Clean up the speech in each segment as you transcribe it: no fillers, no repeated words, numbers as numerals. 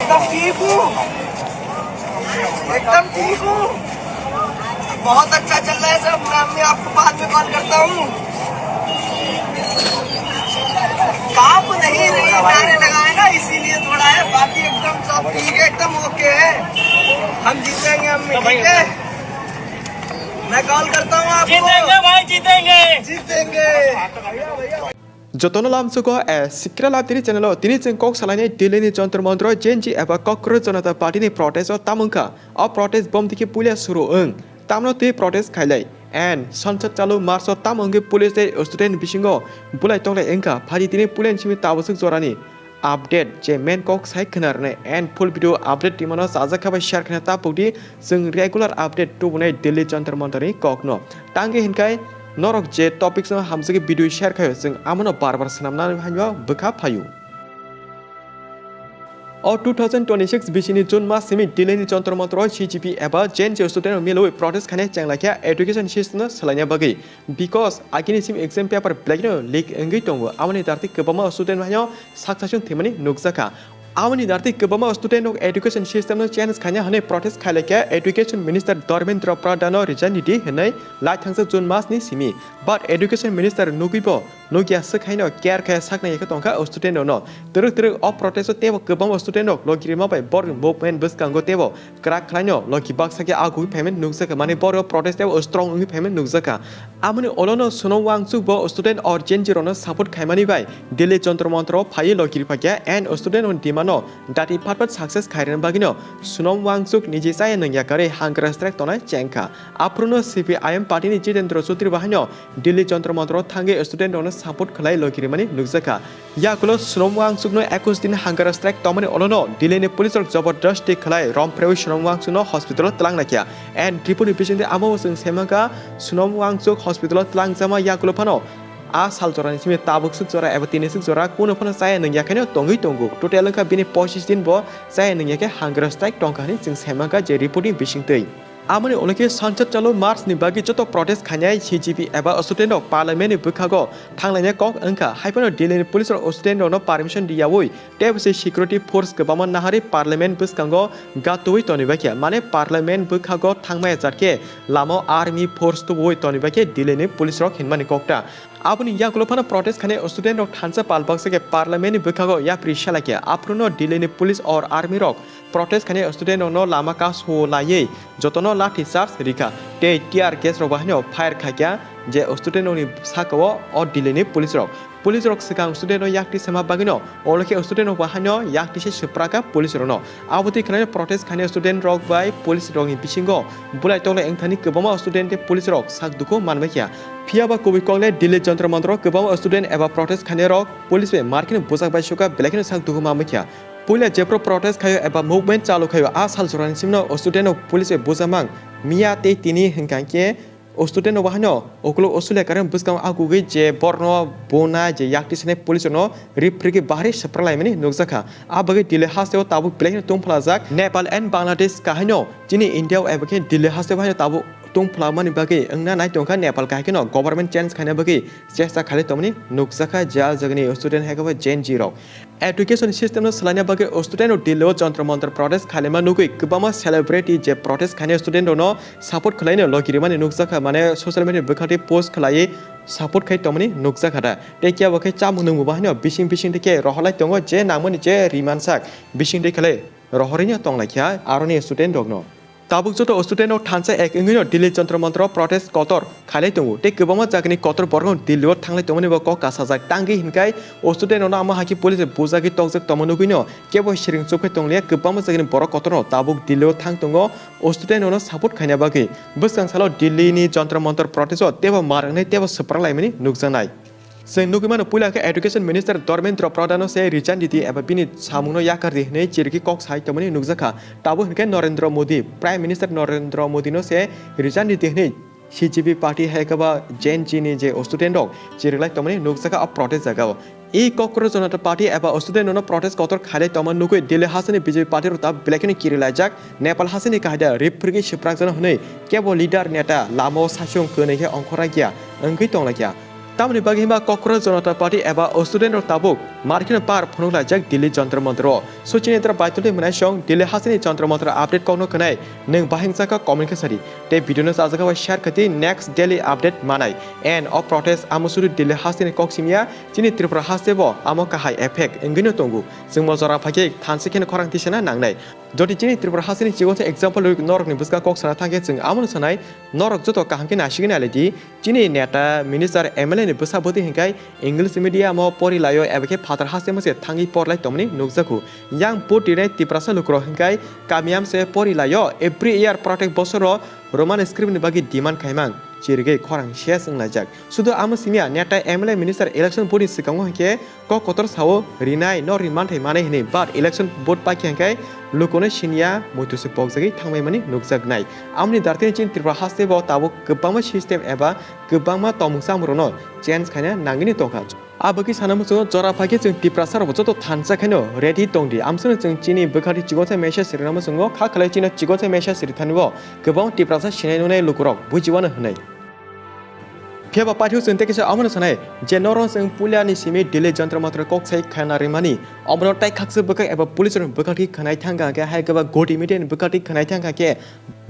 एकदम ठीक हूँ, एकदम ठीक हूँ, बहुत अच्छा चल रहा है सब। मैं आपको बाद में कॉल करता हूँ। कांप नहीं रही, नारे लगाए ना इसीलिए थोड़ा है, बाकी एकदम सब ठीक है, एकदम ओके है। हम जीतेंगे, हम ठीक है। मैं कॉल करता हूँ आपको। जीतेंगे भाई, जीतेंगे जीतेंगे। Jotono lam suko sikra lab tini channel tini kok salane dileni jantar mantar jenji eba Kokborok Jantar party ni protest o tamungka o protest bom diki pulia suru tamno ti protest khailai and sansad chalu marso tamungi police de student bisingo bulai tonglai engka phadi tini pulen chimi tabusuk jorani update je main kok sai khnarne and full video update timano saja khabai share khna ta pugdi jeng regular update to bunai Delhi jantar mantar ni kokno tangi hinkai Norok je topik sama hamzagi video share kayo jeng amono barbar senamna hanyo bekha phayu. O 2026 bisini June mas semi Delhi jantar mantar CJP eba ZEN je student miloi protest khane changlakya education system salanya bagi because agini sim exam paper black no leak engi tongo amani darti kebama student hanyo saksasung themani nuksaka Amani darti kebama student of education system no chance khanya hane protest khalekya education minister Dharmendra Pradhan resign di henai lai thangsa June mas ni simi but education minister nugibo nogia sakhaino care kha sakna yeka tongka student no teruk of protest tebo kebama student of logirima bai bor movement bus kango tebo crack khlaino logi bak sakya agu payment nuksaka mane bor protest tebo strong ungi payment nuksaka amani olono suno wangsu bo student or jenjiro no support khaimani bai Delhi jantar mantar phai logiri phakya and student on demand Dati patpat success kairan bagino sunom wangsuk niji saya nengyakare hangkara strike tona cengka apruno CPIM party ni Jitendra Sutri bahanyo Delhi jantar mantar thange student ono support khalai lokirimani nukjaka yakulo sunom wangsuk no 21 din hangkara strike tomani olono Delhi ni police rok jabardasti khalai rompreu sunom wangsuk no hospital tlang nakya and tripuri bisinde amo sung semaka sunom wangsuk hospital tlang jama yakulo phano A saljoran simi tabuk suk jora eba tinisuk jora kuno phana saya nang yakane tongi tongu total ka bini position bo saya nang yake hunger strike tongka ni jing semaka je reporting bising tei Amani olake sansad chalo March ni bagi joto protest khanyai CJP eba student of parliament ni bukhago thanglainya kok angka haipano Delhi police or student no permission diyawoi tebse security force ke baman nahari parliament buskango gatoi tonibakia mane parliament bukhago thangmai jatke lamo army force to boi tonibakia Delhi ni police rok hinmani kokta Abuni yakulo phana protest khane student of thansa palbak sake parliament ni bukhago ya prishalakya apruno Delhi ni police or army rok protest khane student no lama ka so laye jotono lathi charge rika te tear gas ro bahno fire khakya je student ni sakao or Delhi ni police rok sekang student no yakti sama bagino olake student no bahno yakti se supraka police ro no abuti khane protest khane student rok by police rok ni bisingo bulai tole engthani kebama student police rok sakduko manmekya Fiaba kobi kongle Delhi jantar mantar kebama student eba protest khane rok police be markin bozak bai shoka belakino sakduko mamekya Puila jepro protest kayo eba movement chalu kayo asal joran simno student of police bozamang mia te tini hengkangke student no bahano okulo osule karam buskam aguge je borno bona je yakti sene police no ripriki bahari sapralai mani nokjaka abage Delhi hasteo tabu black tum plazak Nepal and Bangladesh kahino jini India ebake Delhi hasteo bahano tabu tung plamani bagi engna nai tongka Nepal kahino government change khane bagi chesta khale tomni nokjaka jal jagni student hekaba Jen Zero Education system no salanya bagi student of Delhi jantar mantar protest khalema nukui kubama celebrity je protest khane student no support khalaina logirimani nukjaka mane social media bekhati post khalai support khai tomni nukjaka da tekia bakai chamunung bahno bising teke roholai tongo je namoni je rimansak bising de khale rohorinya tonglakya aroni student dogno Tabuk joto student of thansa ek ingino Delhi jantar mantar protest kotor khalai tongo te kubama jagni kotor borgon Delhi thanglai tomoni ba ko kasajak tangi hinkai student no ama haki police bozagi togjak tomonugino kebo shiring chokhe tonglia kubama jagni borok kotor no tabuk Delhi thang tongo student no support khaina bagi busang salo Delhi ni jantar mantar protest tebo marangnai tebo supralai mani nukjanai Sing nukimano pula ke education minister Dharmendra Pradhan se resign diti eba bini samungno yakardi ne chirki kok sai tomani nukjaka tabu hinke Narendra Modi prime minister Narendra Modi no se resign diti ne CJP party hekaba ZEN ni je student dog chirlai tomani nukjaka of protest jagao E Kokborok Jantar party eba student no protest kotor khale toman nukui Delhi hasani BJP party rota blackni kirilajak Nepal hasani kahda riprgi shiprak jana hunai kebo leader neta lamo sasung kene ke ongkhora gya angki tonglakya Tamni bagi hima Kokborok Jantar Party eba student rok tabuk markin par phonula jak Delhi Jantar Mantar Sochin tra baituli menasong Delhi hasini Jantar Mantar update kokno kanai neng bahingsa ka communication te video no sajaga wa share khati next daily update manai and of protest amusuru Delhi hasini koksimia chini Tripura hasebo amo kahai effect engino tongu singmo jora phake thansiken khorang tisana nangnai jodi chini Tripura hasini chigote example norok ni buska kok sana thangke jeng amon sanai norok joto kahangke nasigin aledi chini neta minister MLA ni busaboti hingkai English media mo pori layo ebake father hasemo se thangi porlai tomni nukjaku yang poti ne tiprasa lukro hingkai kamiam se pori layo every year protect bosoro roman script ni bagi demand khaimang chirge khorang shes nglajak sudo amusimia neta MLA minister election body sikango hingke ko kotor sawo rinai no remand thai mane hini but election board pa hingkai lukone sinia moituse pogjagi thangmai mani nukjak nai amni dartin chin Tripura hasebo tabo gobangma system eba gobangma tomungsam rono change khaina nangini tongkha abaki sanamuso jora phake jeng Tripura sarbo joto thansa khaino ready tongdi amsung jeng chini bukhari chigote mesha sirnamo sungo kha khalai china chigote mesha sirthanbo gobang Tripura sa sinai nunai lukurok bujiwana hnai Piaba patio sente kisa amana sanai jenoron seng puliani simi Delhi Jantar Mantar kok sai khana rimani amro tai khakse bukai eba police ron bukati khanai thanga ke hai gaba goti media bukati khanai thanga ke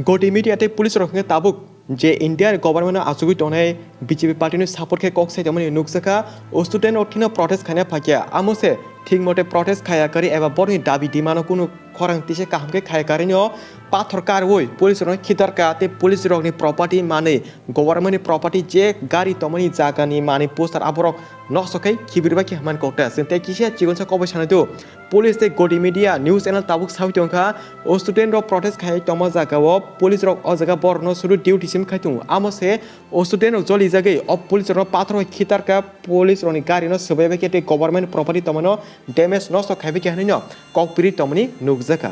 goti media te police ron tabuk je Indian government asugui tonai BJP party ni support ke kok sai jamani nuksaka student othina protest khana phakya amose ঠিক মতে protest খায়া করি এবা বড় দাবি ডিমানো কোনো খরাং তিসে কামকে খায়া করিনো পাথর কার ওই পুলিশ রং খিতার কাতে পুলিশ রংনি প্রপার্টি মানে গভর্নমেন্ট প্রপার্টি যে গাড়ি তমনি জাগানি মানে পোস্টার আবরক নসকাই খিবিরবা কি হামান কোটা সেতে কিসে চিগনসা কবে সানাতো পুলিশ তে গডি মিডিয়া নিউজ চ্যানেল তাবুক সাউতংখা ও স্টুডেন্ট র প্রটেস্ট খাই তম জাগাও পুলিশ রক অ জাগা বর্ণ শুরু ডিউটি সিম খাইতুং আমসে ও স্টুডেন্ট র জলি জাগাই অ পুলিশ র পাথর খিতার কা পুলিশ রনি গাড়ি ন সবেবে কেতে গভর্নমেন্ট প্রপার্টি তমনো damage নষ্ট খাইবে কি হানিনো ককপিরি তমনি নুকজাকা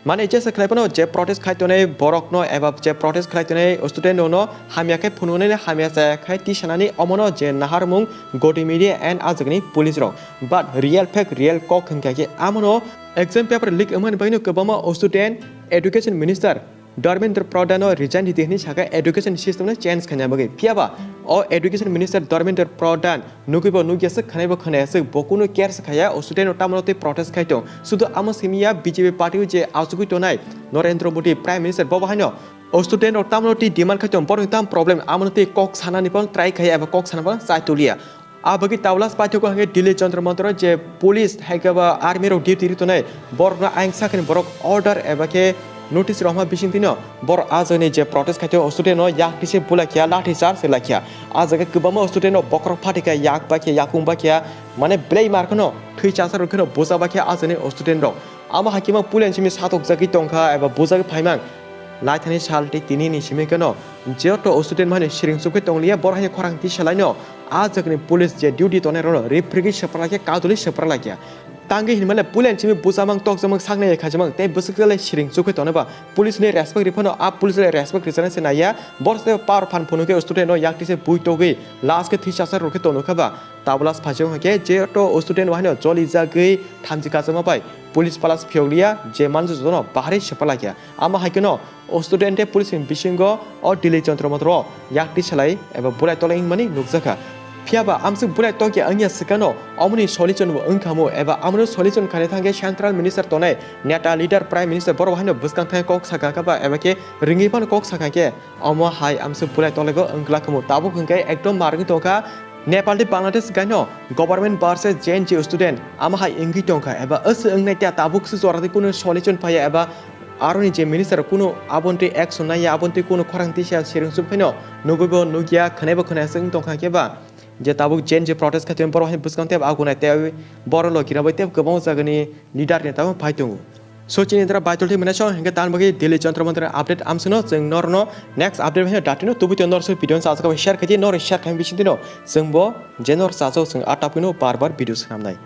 মানে যে খাইপনো যে প্রটেস্ট খাইতনে বরক ন এবা যে প্রটেস্ট খাইতনে স্টুডেন্ট ন হামিয়াকে ফুনুনে হামিয়া খাই টিশানানি অমনো যে নাহারমুং গডি মিডিয়া এন্ড আজগনি পুলিশ রক বাট রিয়েল ফেক রিয়েল কক হংকাকে আমনো এক্সাম পেপার লিক এমন বাইনো কবমা student education minister Dharmendra Pradhan resign ditehni saka education system na change khanya bagi piaba o education minister Dharmendra Pradhan nukibo nugyasa khanaibo khanayase bokuno cares khaya o student otamote protest khaito sudu amasimia BJP party je asugui tonai Narendra Modi prime minister bobo haino o student otamote demand khaito boring tam problem amonote kok sanani pon try khaya aba kok sanaba saitulia abagi taulas patio ko hange Delhi Jantar Mantar je police haigaba army ro duty ritonai borna aingsa khin borok order ebake notice rama bisintino bor azone je protest khaito student no yak tise bulakia lathi charge lakia ajaga kubama student no bokrok phatika yak bakia yakung bakia mane blay markono thui chasar rokno boza bakia azone student ro ama hakima pulen simi satok jagi tongkha eba bozagi phaimang laithani salti tini ni simi kano jeto student mane siring sukhe tonglia bor haye khorang ti salaino ajagni police je duty tonero refrigi sepralakia kaduli sepralakia tangi hinmale pulen chimi busamang tok jamang sangne khajamang te busukle siring sukhe toneba police ne respect rifono a police le respect risana se naya borse power fan phonuke student no yakti se buitogi last ke thishasar rokhe tonokaba tablas phajong hake je to student wahino joli jagei thamji kajama pai police palas phioglia je manju jono bahari sepalakia ama hakeno student e police bisingo o Delhi Jantar Mantar yakti salai eba bulai toleng mani nukjaka Piaba amsuk bulai toki anya sikano amuni solution wo engkamo eba amunu solution khane thange central minister tonai neta leader prime minister bor wahino buskang thai kok saka ka ba eba ke ringi pan kok saka ke amo hai amsuk bulai tolego engklakamo tabu khangkai ekdom margi toka Nepal di Bangladesh gaino government versus ZEN student ama hai engi tongka eba as engnai ta tabuk su zorati kuno solution phaya eba aroni je minister kuno abonte action naya abonte kuno khorang tisha siring suphaino nugobo nugia khaneba khana sing tongka ke ba je tabuk jen je protest khatem bor hain buskang teb aguna te bor lo kira bai teb gobong jagani leader ne tam phaitongu Sochin indra baitol thi manasong hingga tan bagi Delhi Jantar Mantar update amsuno jeng norno next update bhaina datino tubuti nor so video sa ajka share khaji nor share kham bisintino jengbo jenor sa so jeng atapino bar bar video sanamnai